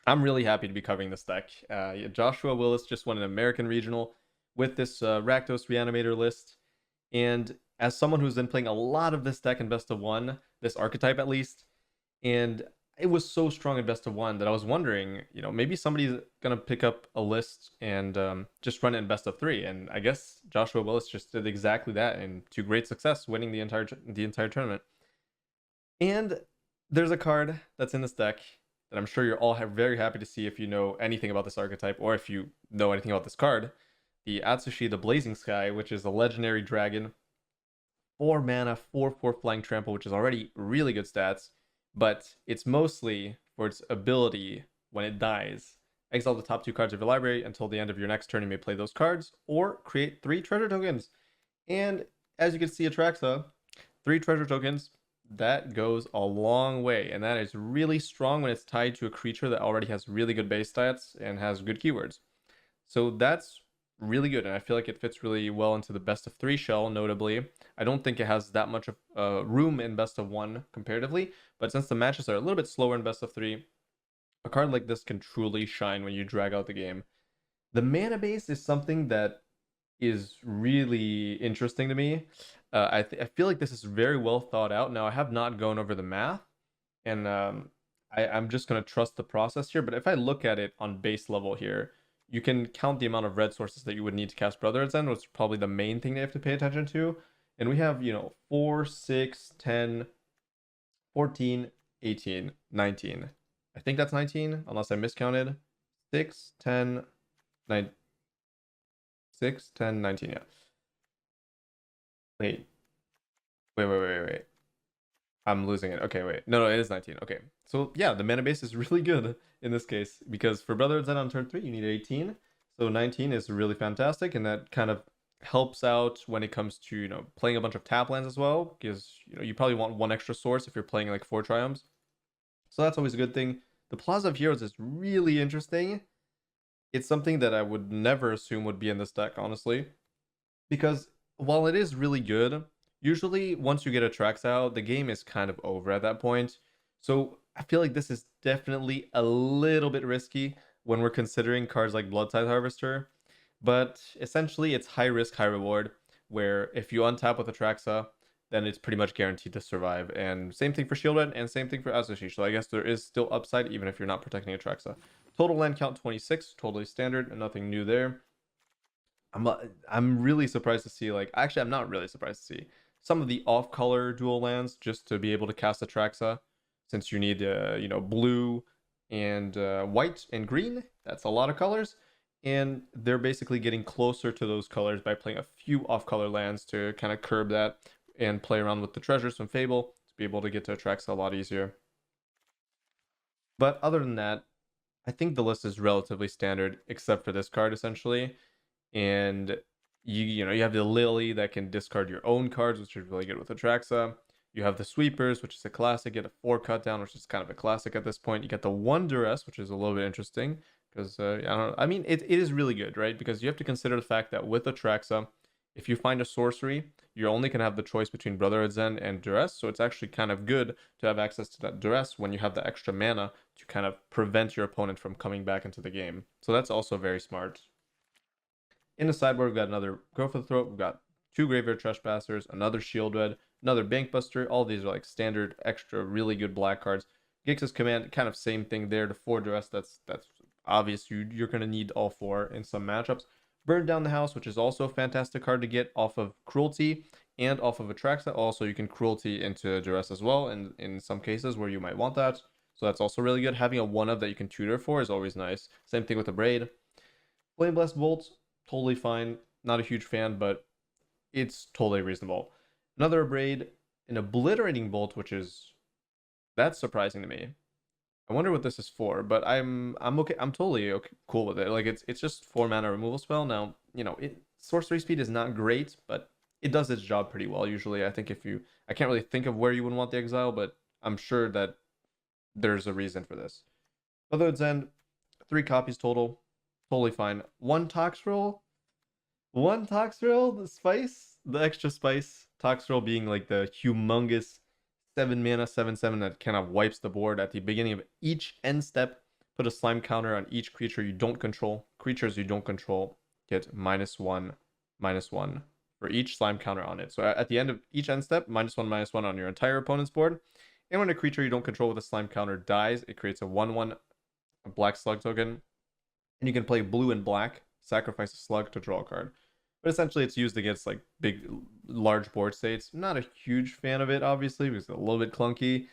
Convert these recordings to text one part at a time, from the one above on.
I'm really happy to be covering this deck. Yeah, Joshua Willis just won an American Regional with this Rakdos Reanimator list. And as someone who's been playing a lot of this deck in best of one, this archetype at least, and it was so strong in best of one that I was wondering, maybe somebody's gonna pick up a list and just run it in best of three. And I guess Joshua Willis just did exactly that, and to great success, winning the entire tournament. And there's a card that's in this deck that I'm sure you're all very happy to see if you know anything about this archetype or if you know anything about this card. The Atsushi, the Blazing Sky, which is a legendary dragon. 4 mana, 4/4 flying trample, which is already really good stats, but it's mostly for its ability when it dies. Exile the top 2 cards of your library until the end of your next turn. You may play those cards or create 3 treasure tokens. And as you can see, Atraxa, 3 treasure tokens, that goes a long way, and that is really strong when it's tied to a creature that already has really good base stats and has good keywords. So that's really good, and I feel like it fits really well into the best of 3 shell, notably. I don't think it has that much of room in best of 1 comparatively, but since the matches are a little bit slower in best of 3, a card like this can truly shine when you drag out the game. The mana base is something that is really interesting to me. I feel like this is very well thought out. Now, I have not gone over the math, and I'm just going to trust the process here. But if I look at it on base level here, you can count the amount of red sources that you would need to cast Brotherhood's End, which is probably the main thing they have to pay attention to. And we have, 4, 6, 10, 14, 18, 19. I think that's 19, unless I miscounted. 6, 10, 9, 6, 10, 19, yeah. Wait. Wait. I'm losing it. Okay, wait. No, it is 19. Okay. So, yeah, the mana base is really good in this case because for Brotherhood's End on turn 3, you need 18. So 19 is really fantastic, and that kind of helps out when it comes to, playing a bunch of tap lands as well, because, you probably want one extra source if you're playing like 4 Triomes. So that's always a good thing. The Plaza of Heroes is really interesting. It's something that I would never assume would be in this deck, honestly, because while it is really good, usually once you get Atraxa out, the game is kind of over at that point. So I feel like this is definitely a little bit risky when we're considering cards like Bloodtithe Harvester. But essentially, it's high risk, high reward, where if you untap with Atraxa, then it's pretty much guaranteed to survive. And same thing for Shieldred, and same thing for Atsushi. So I guess there is still upside even if you're not protecting Atraxa. Total land count 26, totally standard, and nothing new there. I'm really surprised to see, like, actually I'm not really surprised to see some of the off-color dual lands just to be able to cast Atraxa, since you need blue and white and green. That's a lot of colors, and they're basically getting closer to those colors by playing a few off-color lands to kind of curb that and play around with the treasures from Fable to be able to get to Atraxa a lot easier. But other than that, I think the list is relatively standard except for this card essentially. And you have the Lily that can discard your own cards, which is really good with Atraxa. You have the Sweepers, which is a classic. Get a 4 cut down, which is kind of a classic at this point. You get the 1 Duress, which is a little bit interesting because I don't know. I mean, it is really good, right? Because you have to consider the fact that with Atraxa, if you find a sorcery, you're only going to have the choice between Brotherhood's End and Duress. So it's actually kind of good to have access to that Duress when you have the extra mana to kind of prevent your opponent from coming back into the game. So that's also very smart. In the sideboard, we've got another Growth for the Throat. We've got 2 Graveyard Trespassers, another Shieldred, another Bankbuster. All these are like standard, extra, really good black cards. Gix's Command, kind of same thing there. The 4 Duress, that's obvious. You're going to need all 4 in some matchups. Burn Down the House, which is also a fantastic card to get off of Cruelty and off of Atraxa. Also, you can Cruelty into Duress as well, and in some cases where you might want that. So that's also really good. Having a 1-of that you can tutor for is always nice. Same thing with the Braid. Flame Blast Bolt, totally fine. Not a huge fan, but it's totally reasonable. Another Braid, an Obliterating Bolt, which is that's surprising to me. I wonder what this is for, but I'm okay. I'm totally okay, cool with it. Like it's just 4 mana removal spell. Now, sorcery speed is not great, but it does its job pretty well usually. I think I can't really think of where you would want the exile, but I'm sure that there's a reason for this. Brotherhood's End, 3 copies total. Totally fine. 1 Toxrill. 1 Toxrill, the spice, the extra spice. Toxrill being like the humongous 7 mana 7/7 that kind of wipes the board at the beginning of each end step Put a slime counter on each creature you don't control. Creatures you don't control get -1/-1 for each slime counter on it. So at the end of each end step, -1/-1 on your entire opponent's board. And when a creature you don't control with a slime counter dies, it creates a 1/1 black slug token. And you can play blue and black, sacrifice a slug to draw a card. But essentially it's used against like big, large board states. I'm not a huge fan of it, obviously, because it's a little bit clunky.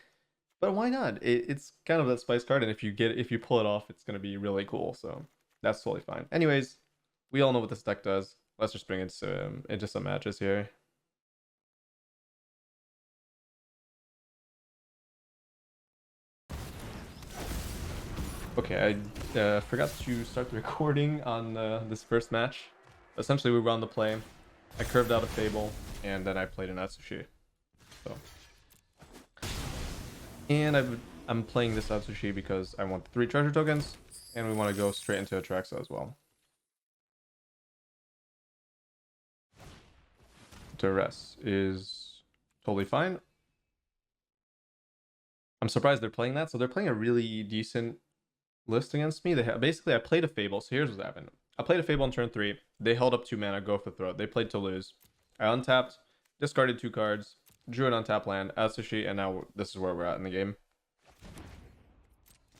But why not? It's kind of that spice card, and if you pull it off, it's gonna be really cool. So that's totally fine. Anyways, we all know what this deck does. Let's just bring it into some matches here. Okay, I forgot to start the recording on this first match. Essentially, we were on the play. I curved out a Fable, and then I played an Atsushi. So, and I'm playing this Atsushi because I want 3 treasure tokens, and we want to go straight into Atraxa as well. Duress is totally fine. I'm surprised they're playing that. So they're playing a really decent list against me. Basically, I played a Fable. So here's what happened. I played a Fable on turn 3. They held up 2 mana, go for throat. They played to lose. I untapped, discarded 2 cards, drew an untapped land, Atsushi, and now this is where we're at in the game.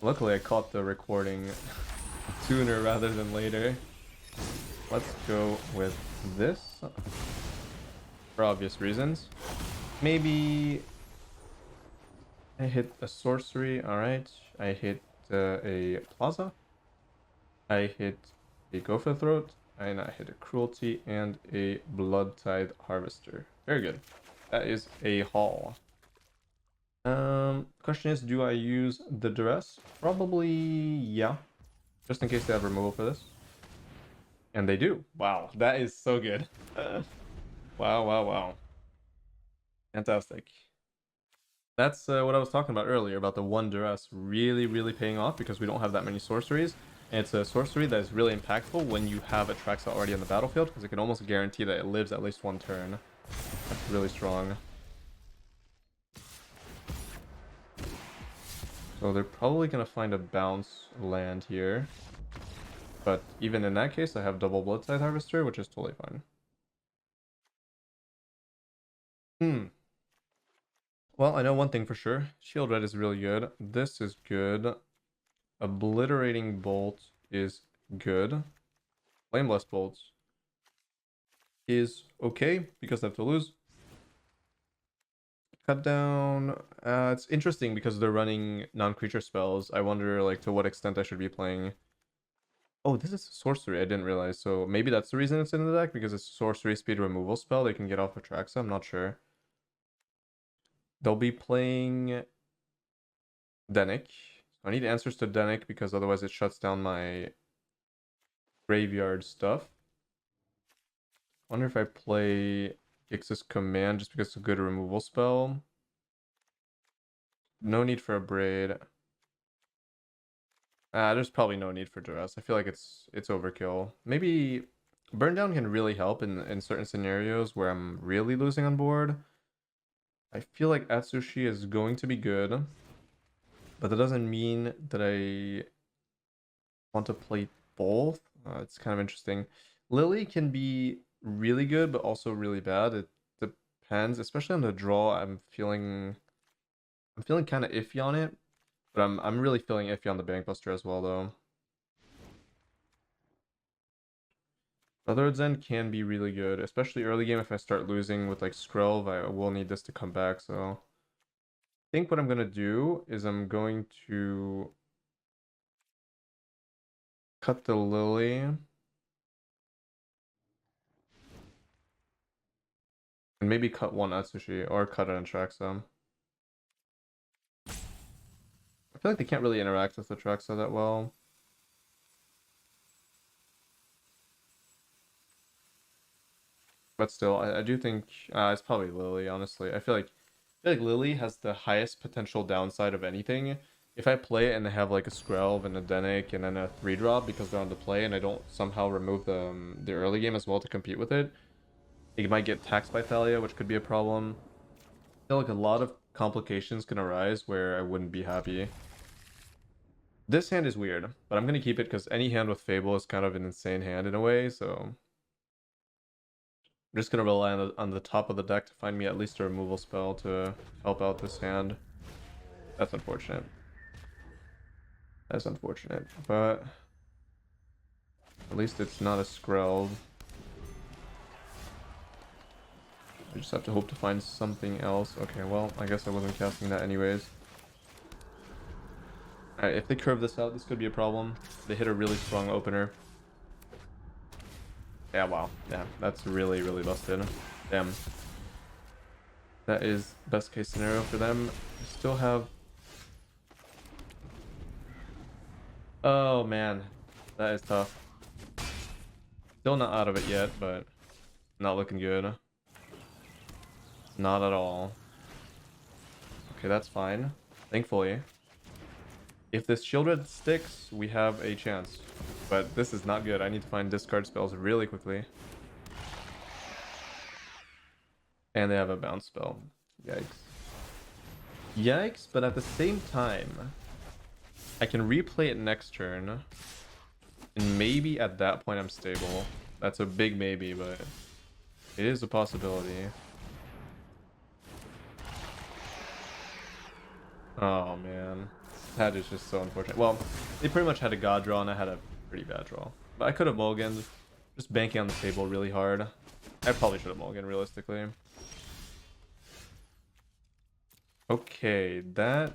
Luckily, I caught the recording sooner rather than later. Let's go with this. For obvious reasons. Maybe I hit a sorcery. Alright. I hit a plaza. I hit a gopher throat. And I hit a cruelty and a blood tide harvester. Very good. That is a haul. Question is, do I use the duress? Probably yeah. Just in case they have removal for this. And they do. Wow, that is so good. Wow. Fantastic. That's what I was talking about earlier, about the 1 duress really paying off because we don't have that many sorceries. And it's a sorcery that is really impactful when you have Atraxa already on the battlefield, because it can almost guarantee that it lives at least 1 turn. That's really strong. So they're probably going to find a bounce land here. But even in that case, I have double blood tide harvester, which is totally fine. Well, I know one thing for sure. Shield red is really good. This is good. Obliterating bolt is good. Flameless bolts is okay because I have to lose. Cut down. It's interesting because they're running non-creature spells. I wonder like to what extent I should be playing. Oh, this is sorcery. I didn't realize. So maybe that's the reason it's in the deck, because it's a sorcery speed removal spell. They can get off Atraxa. I'm not sure. They'll be playing Denic. I need answers to Denic because otherwise it shuts down my graveyard stuff. Wonder if I play Ix's Command just because it's a good removal spell. No need for a Braid. There's probably no need for Duress. I feel like it's overkill. Maybe Burn Down can really help in certain scenarios where I'm really losing on board. I feel like Atsushi is going to be good, but that doesn't mean that I want to play both. It's kind of interesting. Lily can be really good, but also really bad. It depends, especially on the draw. I'm feeling kind of iffy on it, but I'm really feeling iffy on the Bankbuster as well, though. Brotherhood's End can be really good, especially early game. If I start losing with like Skrelv, I will need this to come back. So I think what I'm gonna do is I'm going to cut the Lily. And maybe cut 1 Atsushi or cut an Atraxa. I feel like they can't really interact with Atraxa that well. But still, I do think it's probably Lily, honestly. I feel like Lily has the highest potential downside of anything. If I play it and they have like a Skrelv and a Denic and then a 3-drop because they're on the play and I don't somehow remove the early game as well to compete with it, it might get taxed by Thalia, which could be a problem. I feel like a lot of complications can arise where I wouldn't be happy. This hand is weird, but I'm gonna keep it because any hand with Fable is kind of an insane hand in a way, so I'm just gonna rely on the top of the deck to find me at least a removal spell to help out this hand. That's unfortunate. That's unfortunate, but at least it's not a Skreld. I just have to hope to find something else. Okay, well, I guess I wasn't casting that anyways. Alright, if they curve this out, this could be a problem. They hit a really strong opener. Yeah, wow. Yeah, that's really, really busted. Damn. That is best case scenario for them. They still have... Oh, man. That is tough. Still not out of it yet, but not looking good. Not at all. Okay, that's fine. Thankfully. If this shielded sticks, we have a chance. But this is not good. I need to find discard spells really quickly. And they have a bounce spell. Yikes. Yikes, but at the same time, I can replay it next turn. And maybe at that point I'm stable. That's a big maybe, but it is a possibility. Oh, man. That is just so unfortunate. Well, they pretty much had a god draw and I had a pretty bad draw. But I could have mulliganed. Just banking on the table really hard. I probably should have mulliganed realistically. Okay, that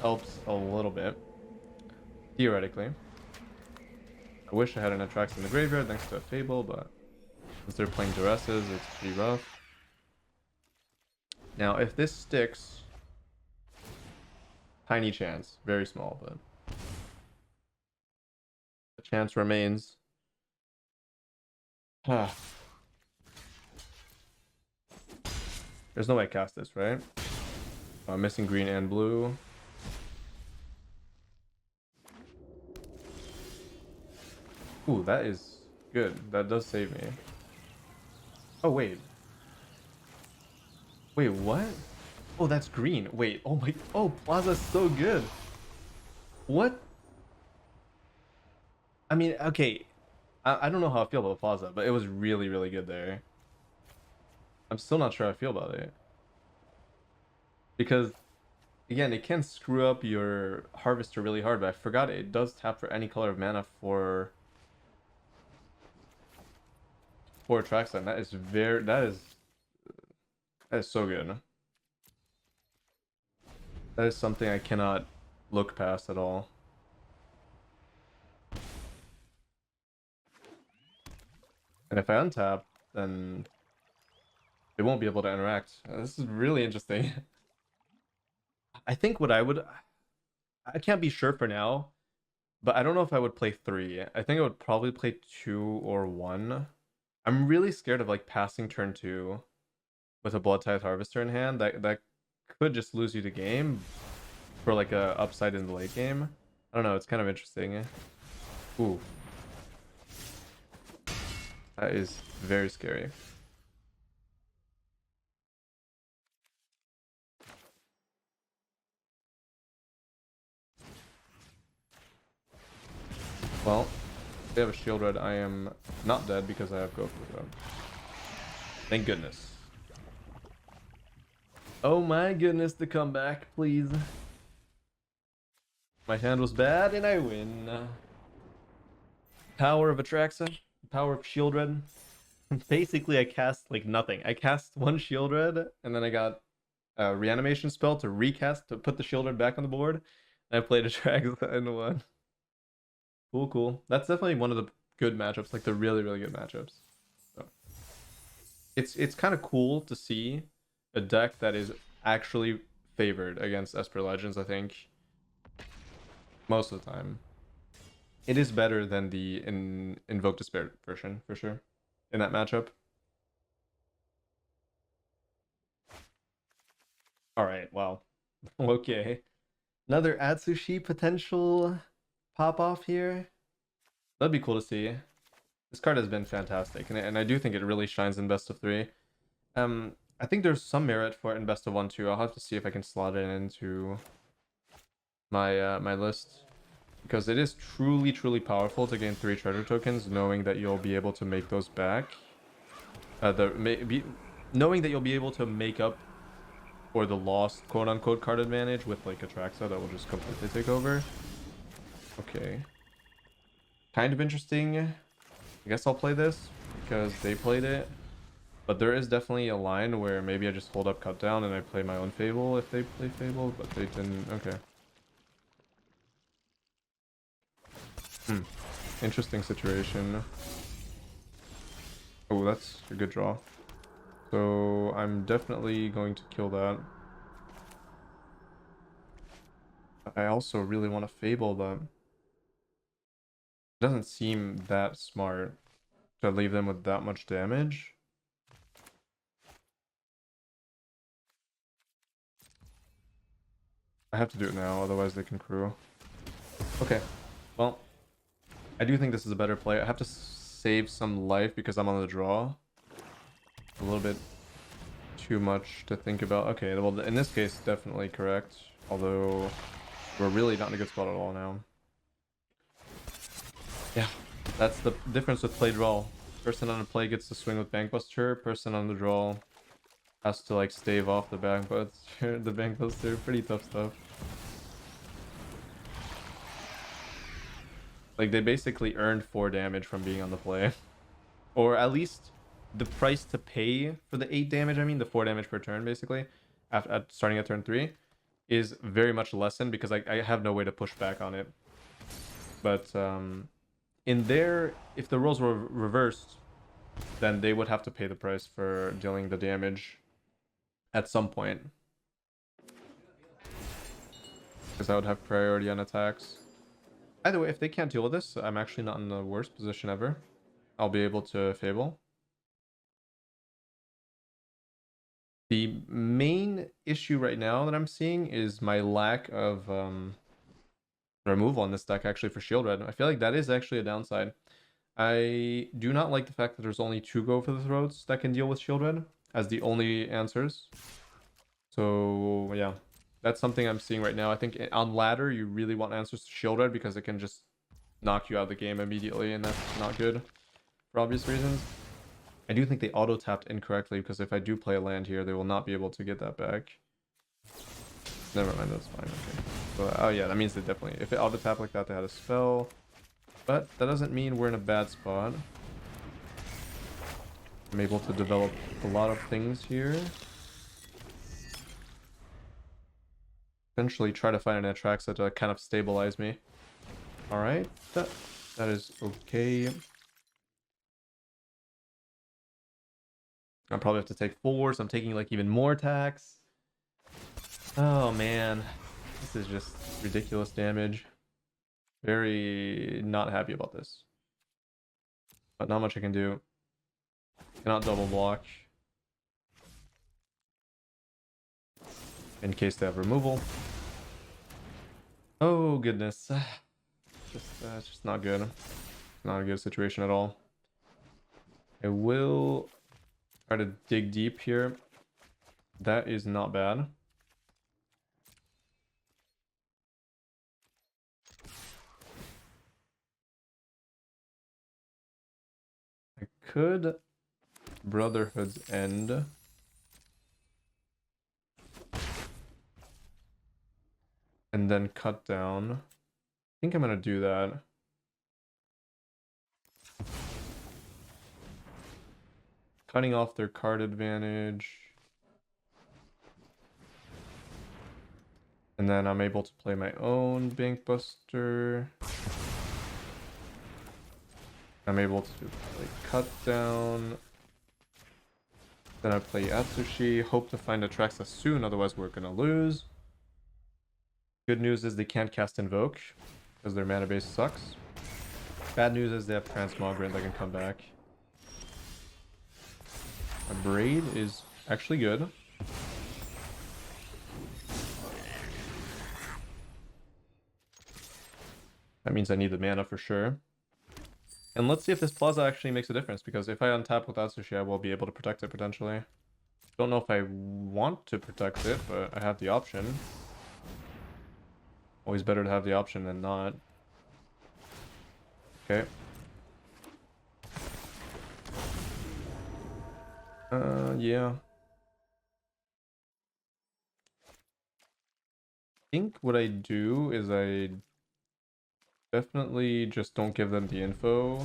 helps a little bit. Theoretically. I wish I had an Atraxa in the graveyard thanks to a Fable, but since they're playing Duresses, it's pretty rough. Now, if this sticks... Tiny chance. Very small, but... The chance remains. There's no way I cast this, right? I'm missing green and blue. Ooh, that is good. That does save me. Oh, wait. Wait, what? Oh, that's green. Wait, oh my... Oh, Plaza's so good. What? I mean, okay. I don't know how I feel about Plaza, but it was really, really good there. I'm still not sure how I feel about it. Because, again, it can screw up your Harvester really hard, but I forgot it does tap for any color of mana for Atraxa, and that is very... That is so good. That is something I cannot look past at all. And if I untap, then they won't be able to interact. This is really interesting. I think what I would... I can't be sure for now, but I don't know if I would play 3. I think I would probably play 2 or 1. I'm really scared of like passing turn 2 with a Blood Tithe Harvester in hand. That could just lose you the game for like a upside in the late game. I don't know, it's kind of interesting. Ooh. That is very scary. Well, if they have a shield red, I am not dead because I have Go for them. Thank goodness. Oh my goodness, the comeback, please. My hand was bad and I win. Power of Atraxa, power of shield red. Basically, I cast like nothing. I cast 1 shield red and then I got a reanimation spell to recast to put the shield red back on the board. And I played Atraxa and won. Cool, cool. That's definitely one of the good matchups, like the really, really good matchups. So it's kind of cool to see a deck that is actually favored against Esper Legends, I think. Most of the time. It is better than the Invoke Despair version, for sure, in that matchup. Alright, wow. Okay. Another Atsushi potential pop-off here. That'd be cool to see. This card has been fantastic, and I do think it really shines in best of 3. I think there's some merit for it in best of 1 too. I'll have to see if I can slot it into my my list. Because it is truly, truly powerful to gain 3 treasure tokens, knowing that you'll be able to make those back. Knowing that you'll be able to make up for the lost quote-unquote card advantage with like Atraxa that will just completely take over. Okay. Kind of interesting. I guess I'll play this because they played it. But there is definitely a line where maybe I just hold up cut down and I play my own Fable if they play Fable, but they didn't. Okay. Interesting situation. Oh, that's a good draw. So I'm definitely going to kill that. I also really want to Fable them. It doesn't seem that smart to leave them with that much damage. I have to do it now, otherwise they can crew. Okay, well, I do think this is a better play. I have to save some life because I'm on the draw. A little bit too much to think about. Okay, well, in this case, definitely correct. Although, we're really not in a good spot at all now. Yeah, that's the difference with play draw. Person on the play gets to swing with Bankbuster. Person on the draw has to like stave off the Bankbuster. The Bankbuster, pretty tough stuff. Like they basically earned 4 damage from being on the play, or at least the price to pay for the 8 damage. I mean, the 4 damage per turn, basically, at starting at turn 3, is very much lessened because I have no way to push back on it. But in there, if the roles were reversed, then they would have to pay the price for dealing the damage at some point, because I would have priority on attacks. Either way, if they can't deal with this, I'm actually not in the worst position ever. I'll be able to Fable. The main issue right now that I'm seeing is my lack of removal on this deck actually for Shield Red. I feel like that is actually a downside. I do not like the fact that there's only 2 Go for the Throats that can deal with Shield Red as the only answers. So yeah, that's something I'm seeing right now. I think on ladder, you really want answers to Shield Red because it can just knock you out of the game immediately, and that's not good for obvious reasons. I do think they auto-tapped incorrectly because if I do play a land here, they will not be able to get that back. Never mind, that's fine. Okay. So, oh yeah, that means they definitely... If it auto-tapped like that, they had a spell. But that doesn't mean we're in a bad spot. I'm able to develop a lot of things here. Eventually try to find an Atraxa to kind of stabilize me. Alright, that is okay. I'll probably have to take 4, so I'm taking like even more attacks. Oh man, this is just ridiculous damage. Very not happy about this. But not much I can do. Cannot double block. In case they have removal. Oh goodness. It's just not good. Not a good situation at all. I will try to dig deep here. That is not bad. I could Brotherhood's End. And then cut down. I think I'm gonna do that. Cutting off their card advantage. And then I'm able to play my own Bankbuster. I'm able to play cut down. Then I play Atsushi. Hope to find Atraxa soon, otherwise we're gonna lose. Good news is they can't cast Invoke because their mana base sucks. Bad news is they have Transmogrant that can come back. A Braid is actually good. That means I need the mana for sure. And let's see if this Plaza actually makes a difference, because if I untap with Atsushi, I will be able to protect it potentially. Don't know if I want to protect it, but I have the option. Always better to have the option than not. Okay. Yeah. I think what I do is I definitely just don't give them the info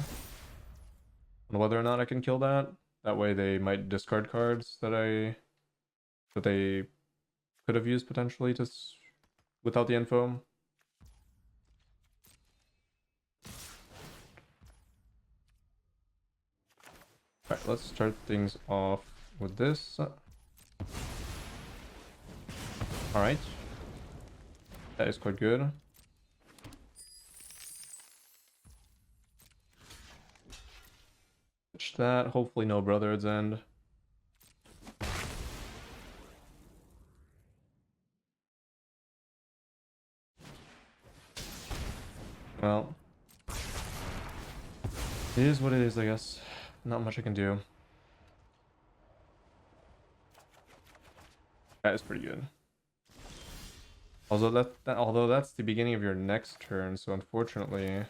on whether or not I can kill that. That way they might discard cards that they could have used potentially without the info. Alright, let's start things off with this. Alright. That is quite good. Switch that. Hopefully no Brotherhood's End. Well, it is what it is, I guess. Not much I can do. That is pretty good. Although that's the beginning of your next turn, so unfortunately,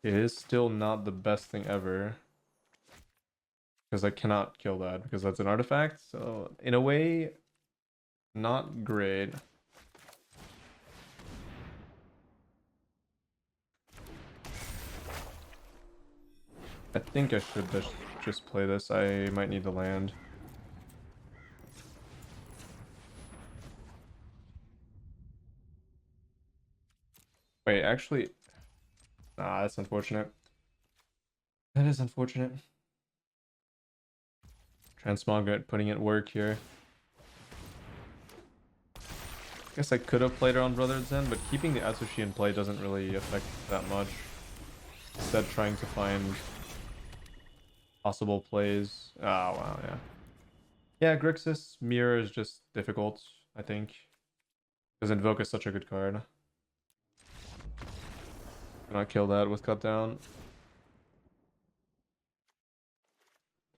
it is still not the best thing ever. Because I cannot kill that, because that's an artifact. So, in a way, not great. I think I should just play this. I might need to land. Wait, actually... Nah, that's unfortunate. That is unfortunate. Transmograte putting it work here. Guess I could have played around Brotherhood's End, but keeping the Atsushi in play doesn't really affect that much. Instead, trying to find possible plays. Oh, wow, yeah. Yeah, Grixis Mirror is just difficult, I think. Because Invoke is such a good card. Cannot kill that with Cut Down.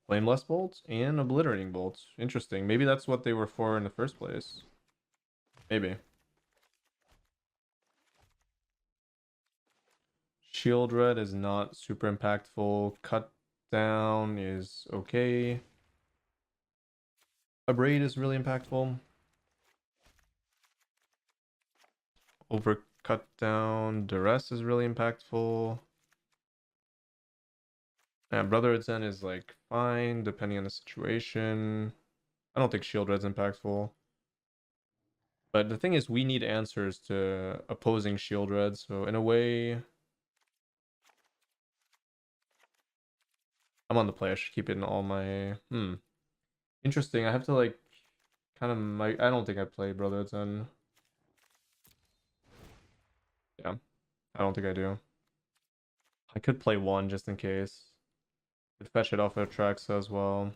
Flameless Bolt and Obliterating Bolt. Interesting. Maybe that's what they were for in the first place. Maybe. Shield Red is not super impactful. Cut Down is okay. Abrade is really impactful. Overcut Down. Duress is really impactful. Yeah, Brotherhood's End is like fine, depending on the situation. I don't think Shield Red's impactful. But the thing is, we need answers to opposing Shield Red, so in a way... I'm on the play, I should keep it in all my... Interesting, I have to like... kind of... I don't think I play Brotherhood's End. Yeah, I don't think I do. I could play one just in case. Could fetch it off of Atraxa as well.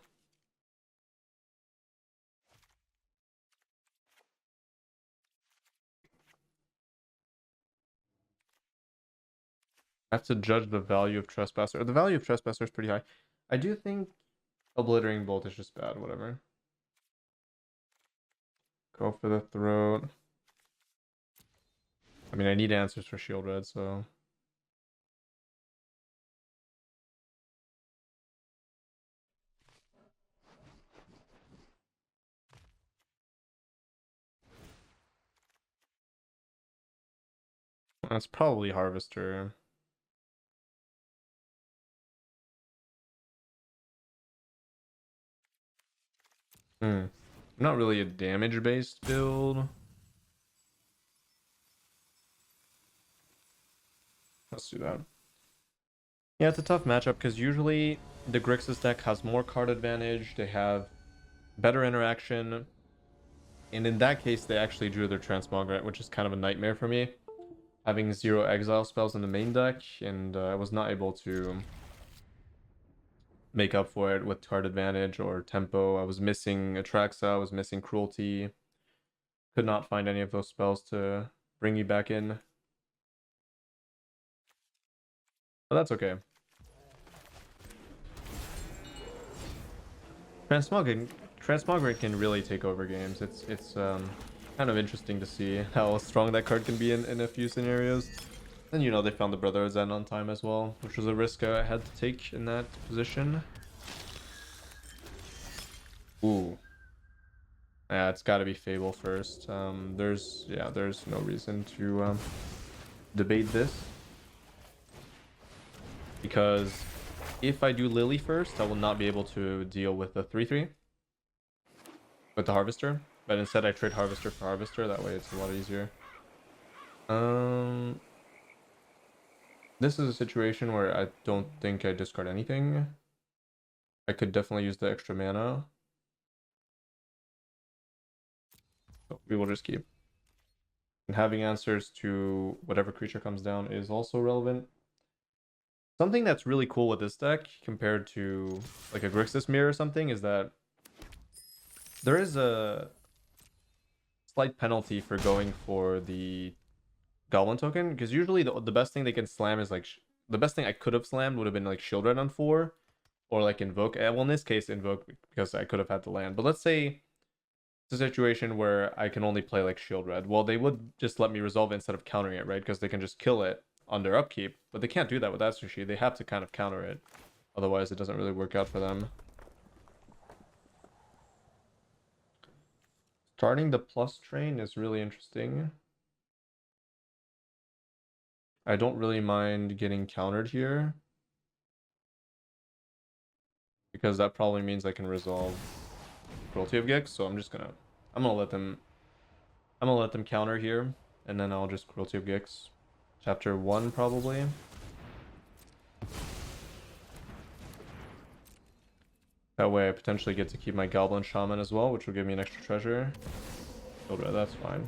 I have to judge the value of Trespasser. The value of Trespasser is pretty high. I do think Obliterating Bolt is just bad, whatever. Go for the throat. I mean, I need answers for Shield Red, so... That's probably Harvester. Not really a damage-based build. Let's do that. Yeah, it's a tough matchup because usually the Grixis deck has more card advantage. They have better interaction. And in that case, they actually drew their Transmogrant, which is kind of a nightmare for me. Having 0 exile spells in the main deck, and I was not able to make up for it with card advantage or tempo. I was missing Atraxa, I was missing Cruelty. Could not find any of those spells to bring me back in. But that's okay. Transmogrant can really take over games. It's kind of interesting to see how strong that card can be in a few scenarios. And you know, they found the Brotherhood Zen on time as well, which was a risk I had to take in that position. Ooh. Yeah, it's got to be Fable first. There's no reason to debate this, because if I do Lily first, I will not be able to deal with the 3/3 with the Harvester. But instead, I trade Harvester for Harvester. That way, it's a lot easier. This is a situation where I don't think I discard anything. I could definitely use the extra mana. So we will just keep. And having answers to whatever creature comes down is also relevant. Something that's really cool with this deck compared to like a Grixis Mirror or something is that there is a slight penalty for going for the Goblin token, because usually the best thing they can slam is like the best thing I could have slammed would have been like Shield Red on 4 or like Invoke. Well, in this case, Invoke, because I could have had the land. But let's say it's a situation where I can only play like Shield Red. Well, they would just let me resolve it instead of countering it, right? Because they can just kill it on their upkeep. But they can't do that with Atsushi. They have to kind of counter it. Otherwise, it doesn't really work out for them. Starting the plus train is really interesting. I don't really mind getting countered here, because that probably means I can resolve Cruelty of Gix. So I'm gonna let them counter here, and then I'll just Cruelty of Gix. Chapter 1 probably. That way I potentially get to keep my Goblin Shaman as well, which will give me an extra treasure. Oh, that's fine.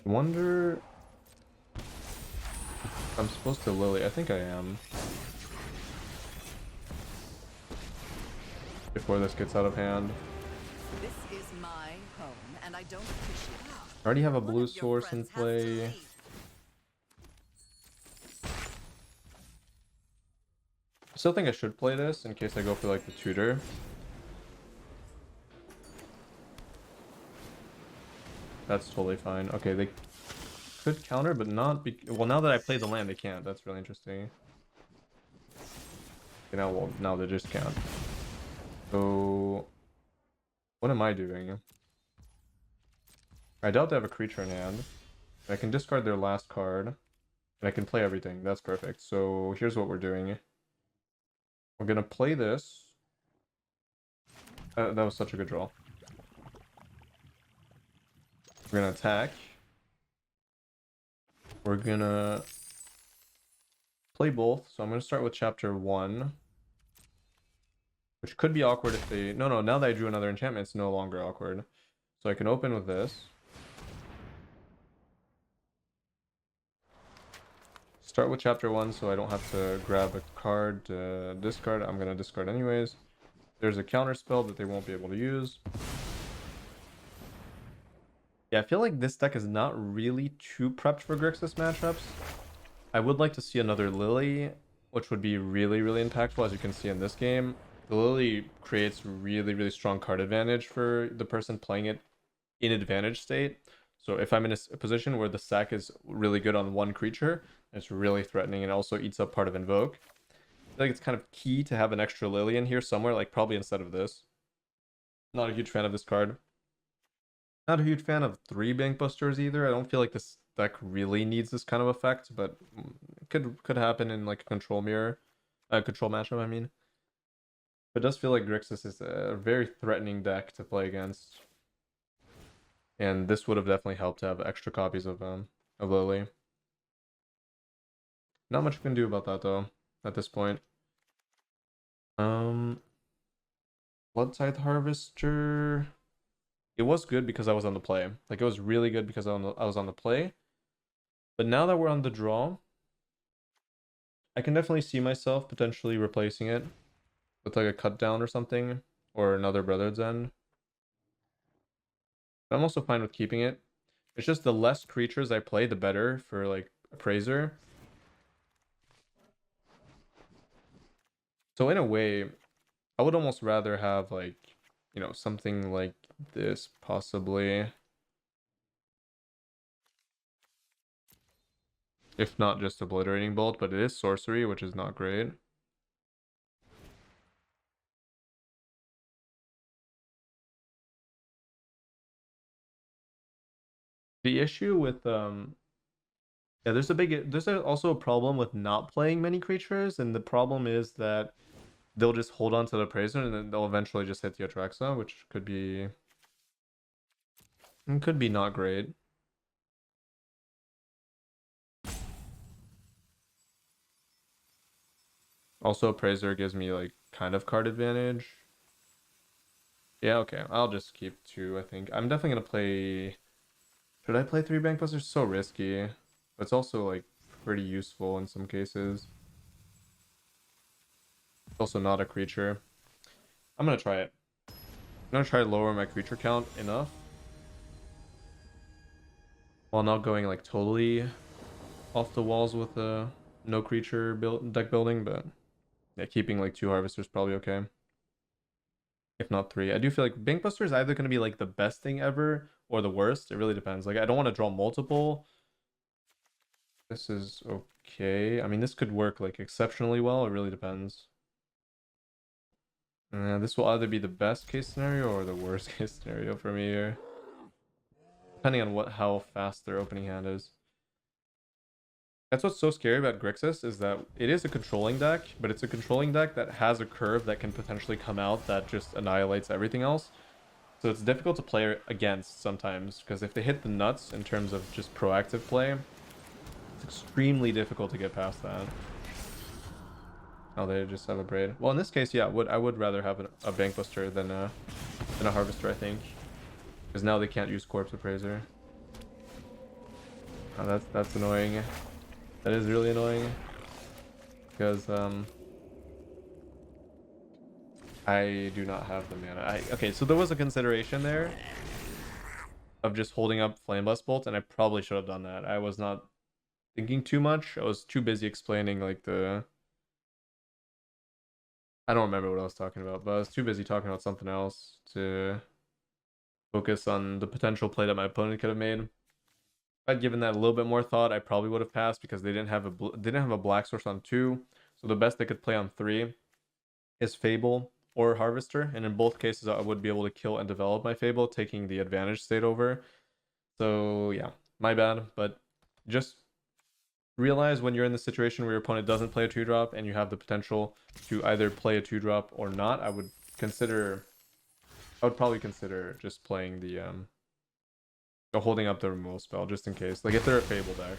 I wonder if I'm supposed to Lily. I think I am. Before this gets out of hand. This is my home, and I don't appreciate it. I already have a blue source in play. I still think I should play this in case I go for like the tutor. That's totally fine. Okay, they could counter, but not well, now that I play the land, they can't. That's really interesting. Okay, now they just can't. So what am I doing? I doubt they have a creature in hand. I can discard their last card, and I can play everything. That's perfect. So here's what we're doing. We're gonna play this. That was such a good draw. We're gonna attack. We're gonna play both. So I'm gonna start with chapter 1. Which could be awkward if they... No, now that I drew another enchantment, it's no longer awkward. So I can open with this. Start with chapter 1 so I don't have to grab a card to discard. I'm going to discard anyways. There's a counter spell that they won't be able to use. Yeah, I feel like this deck is not really too prepped for Grixis matchups. I would like to see another Lily, which would be really, really impactful, as you can see in this game. The Lily creates really, really strong card advantage for the person playing it in advantage state. So if I'm in a position where the sack is really good on one creature, it's really threatening and also eats up part of Invoke, I feel like it's kind of key to have an extra Lily in here somewhere, like probably instead of this. Not a huge fan of this card. Not a huge fan of 3 Bank Busters either. I don't feel like this deck really needs this kind of effect, but it could happen in like a control mirror, control matchup, I mean. But it does feel like Grixis is a very threatening deck to play against. And this would have definitely helped to have extra copies of Lily. Not much you can do about that though, at this point. Blood Scythe Harvester. It was good because I was on the play. Like, it was really good because I was on the play. But now that we're on the draw, I can definitely see myself potentially replacing it with like a cut down or something, or another Brotherhood's End. But I'm also fine with keeping it. It's just the less creatures I play, the better for like Appraiser. So in a way, I would almost rather have like, you know, something like this possibly. If not just Obliterating Bolt, but it is sorcery, which is not great. The issue with yeah, there's also a problem with not playing many creatures, and the problem is that they'll just hold on to the Praiser and then they'll eventually just hit the Atraxa, which could be not great. Also, Praiser gives me like kind of card advantage. Yeah, okay. I'll just keep 2, I think. I'm definitely gonna play. Should I play 3 Bank Busters? So risky. But it's also like pretty useful in some cases. It's also not a creature. I'm gonna try it. I'm gonna try to lower my creature count enough while not going like totally off the walls with no creature deck building, but yeah, keeping like 2 harvesters probably okay. If not 3. I do feel like Bankbuster is either going to be like the best thing ever or the worst. It really depends. Like I don't want to draw multiple. This is okay. I mean, this could work like exceptionally well. It really depends. This will either be the best case scenario or the worst case scenario for me here, depending on how fast their opening hand is. That's what's so scary about Grixis, is that it is a controlling deck, but it's a controlling deck that has a curve that can potentially come out that just annihilates everything else. So it's difficult to play against sometimes, because if they hit the nuts in terms of just proactive play, it's extremely difficult to get past that. Oh, they just have a Braid. Well, in this case, yeah, I would rather have a Bank Buster than a Harvester, I think. Because now they can't use Corpse Appraiser. Oh, that's annoying. That is really annoying. Because, I do not have the mana. Okay, so there was a consideration there of just holding up Flameblast Bolt, and I probably should have done that. I was not thinking too much. I was too busy explaining like I don't remember what I was talking about, but I was too busy talking about something else to focus on the potential play that my opponent could have made. If I'd given that a little bit more thought, I probably would have passed, because they didn't have a black source on 2. So the best they could play on 3 is Fable or Harvester, and in both cases I would be able to kill and develop my Fable, taking the advantage state over. So yeah, my bad, but just realize when you're in the situation where your opponent doesn't play a 2-drop and you have the potential to either play a 2-drop or not, I would probably consider just playing the holding up the removal spell, just in case. Like if they're a Fable deck,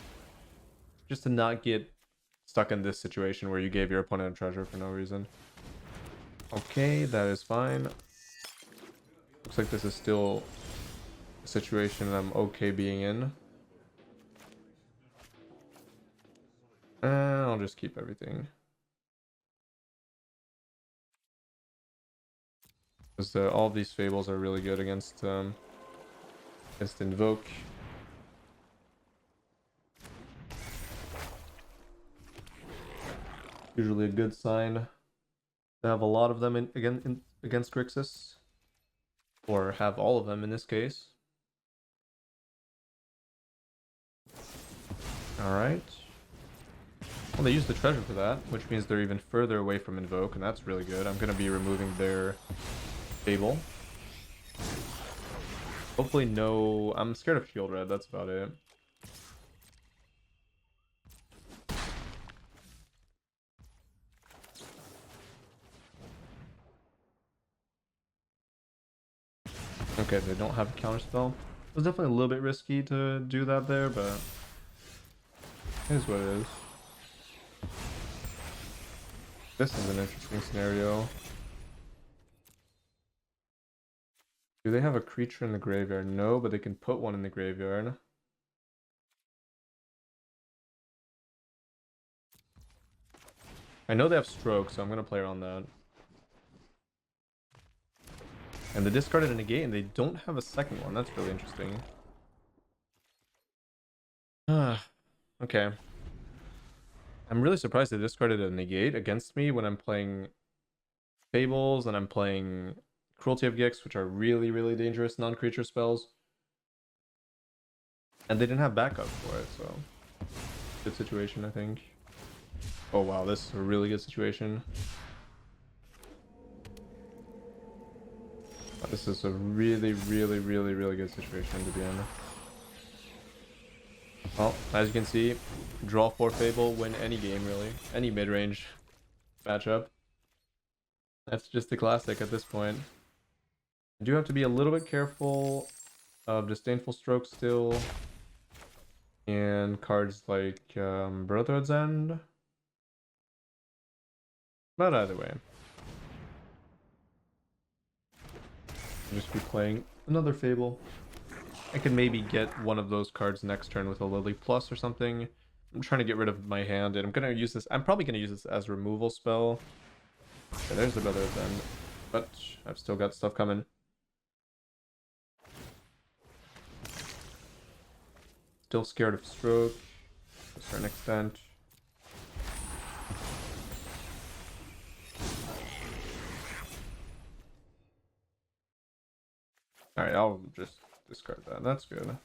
just to not get stuck in this situation where you gave your opponent a treasure for no reason. Okay, that is fine. Looks like this is still a situation I'm okay being in. I'll just keep everything. Because all of these Fables are really good against Invoke. Usually a good sign to have a lot of them against Grixis. Or have all of them in this case. Alright. Well, they used the treasure for that, which means they're even further away from Invoke, and that's really good. I'm going to be removing their Fable. Hopefully no... I'm scared of Shield Red, that's about it. Okay, they don't have a counterspell. It was definitely a little bit risky to do that there, but it is what it is. This is an interesting scenario. Do they have a creature in the graveyard? No, but they can put one in the graveyard. I know they have Stroke, so I'm going to play around that. And they discarded a negate, and they don't have a second one. That's really interesting. Okay. I'm really surprised they discarded a negate against me when I'm playing Fables and I'm playing Cruelty of Gix, which are really, really dangerous non-creature spells. And they didn't have backup for it, so... Good situation, I think. Oh wow, this is a really good situation. This is a really good situation to be in. Well, as you can see, draw 4 Fable, win any game really. Any mid-range matchup. That's just the classic at this point. You do have to be a little bit careful of Disdainful Stroke still. And cards like Brotherhood's End. But either way. I'll just be playing another Fable. I could maybe get one of those cards next turn with a Lily Plus or something. I'm trying to get rid of my hand, and I'm gonna use this. I'm probably gonna use this as removal spell. Okay, there's the Brotherhood's End, but I've still got stuff coming. Still scared of Stroke to a certain extent. Alright, I'll just discard that. That's good.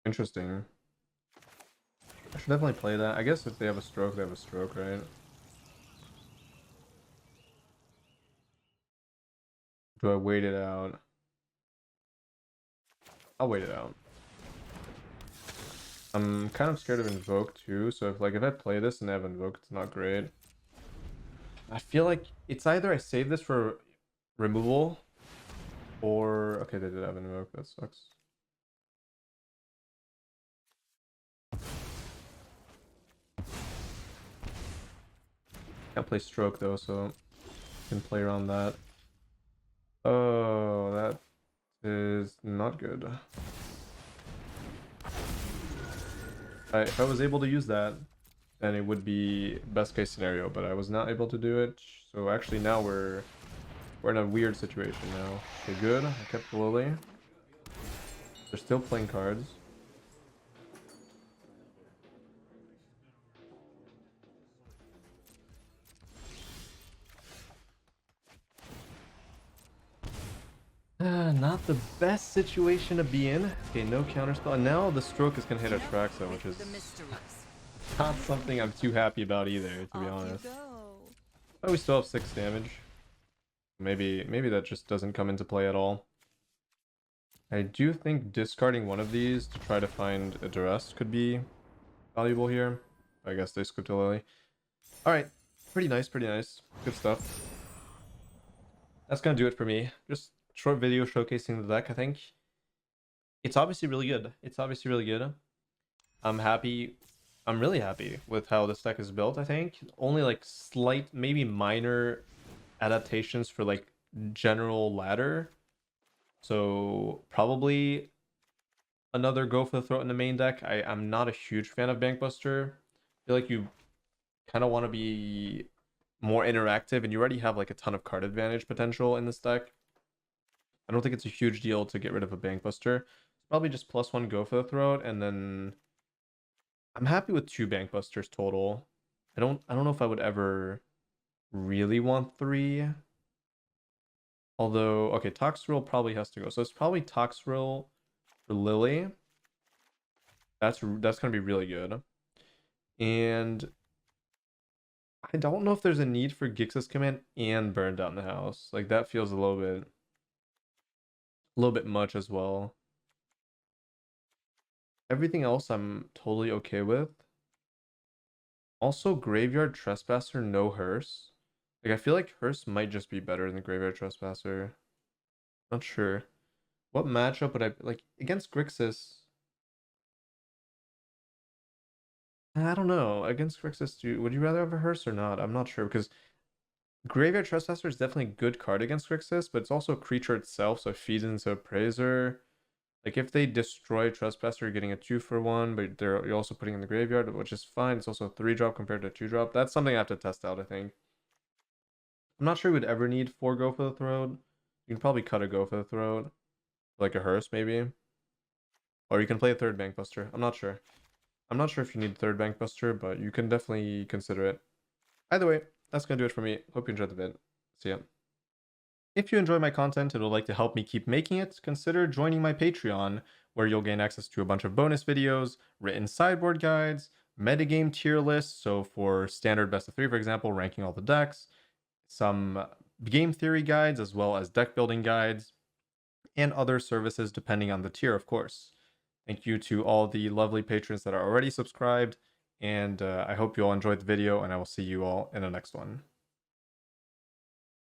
Interesting. I should definitely play that. I guess if they have a stroke, they have a stroke, right? Do I wait it out? I'll wait it out. I'm kind of scared of Invoke too, so if I play this and they have Invoke, it's not great. I feel like it's either I save this for removal or... Okay, they did have Invoke, that sucks. Can't play Stroke though, so I can play around that. Oh, that is not good. If I was able to use that, then it would be best case scenario, but I was not able to do it. So actually now we're in a weird situation now. Okay, good. I kept the Lily. They're still playing cards. Not the best situation to be in. Okay, no counterspell. And now the stroke is gonna hit Atraxa, which is not something I'm too happy about either, to be honest. Oh, we still have 6 damage. Maybe that just doesn't come into play at all. I do think discarding one of these to try to find a duress could be valuable here. I guess they script a Lily. Alright, pretty nice, pretty nice. Good stuff. That's gonna do it for me. Just short video showcasing the deck, I think. It's obviously really good. It's obviously really good. I'm happy. I'm really happy with how this deck is built, I think. Only slight, maybe minor adaptations for general ladder. So probably another go for the throat in the main deck. I'm not a huge fan of Bankbuster. I feel like you kind of want to be more interactive, and you already have a ton of card advantage potential in this deck. I don't think it's a huge deal to get rid of a Bankbuster. It's probably just +1 go for the throat, and then I'm happy with 2 Bankbusters total. I don't know if I would ever really want 3. Although, okay, Toxrill probably has to go. So it's probably Toxrill for Lily. That's gonna be really good. And I don't know if there's a need for Gix's Command and Burn Down the House. That feels a little bit much as well. Everything else I'm totally okay with. Also, Graveyard Trespasser, no Hearse. I feel like Hearse might just be better than Graveyard Trespasser. Not sure. What matchup would I against Grixis? I don't know. Against Grixis, would you rather have a Hearse or not? I'm not sure because Graveyard Trespasser is definitely a good card against Grixis, but it's also a creature itself, so it feeds into Appraiser. If they destroy Trespasser, you're getting a 2-for-1, but you're also putting in the graveyard, which is fine. It's also a 3-drop compared to a 2-drop. That's something I have to test out, I think. I'm not sure we would ever need 4 go for the throat. You can probably cut a go for the throat. Like a Hearse, maybe. Or you can play a 3rd Bankbuster. I'm not sure. I'm not sure if you need 3rd Bankbuster, but you can definitely consider it. Either way, that's going to do it for me. Hope you enjoyed the vid. See ya. If you enjoy my content and would like to help me keep making it, consider joining my Patreon, where you'll gain access to a bunch of bonus videos, written sideboard guides, metagame tier lists, so for standard best of 3, for example, ranking all the decks, some game theory guides, as well as deck building guides, and other services depending on the tier, of course. Thank you to all the lovely patrons that are already subscribed, and I hope you all enjoyed the video, and I will see you all in the next one.